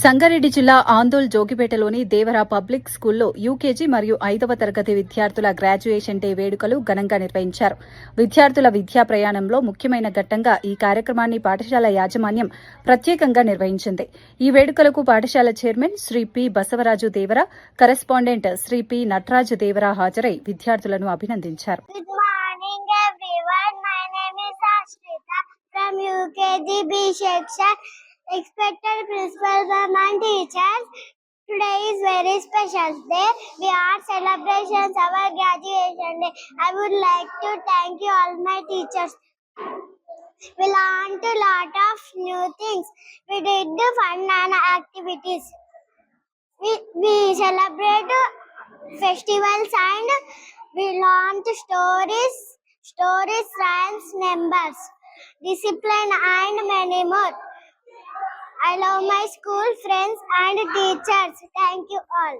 సంగారెడ్డి జిల్లా ఆందోళ్ జోగిపేటలోని దేవరా పబ్లిక్ స్కూల్లో యూకేజీ మరియు 5వ తరగతి విద్యార్థుల గ్రాడ్యుయేషన్ డే వేడుకలు ఘనంగా నిర్వహించారు. విద్యార్థుల విద్యా ప్రయాణంలో ముఖ్యమైన ఘట్టంగా ఈ కార్యక్రమాన్ని పాఠశాల యాజమాన్యం ప్రత్యేకంగా నిర్వహించింది. ఈ వేడుకలకు పాఠశాల చైర్మన్ శ్రీ పి బసవరాజు దేవర, కరెస్పాండెంట్ శ్రీ పి నటరాజు దేవర హాజరై విద్యార్థులను అభినందించారు. From UKG B section, expected principals and teachers. Today is very special day. We are celebrations our graduation day. I would like to thank you all my teachers. We learned a lot of new things. We did fun and activities. We celebrate festivals and we learned stories, rhymes, numbers, discipline and many more. I love my school friends and teachers. Thank you all.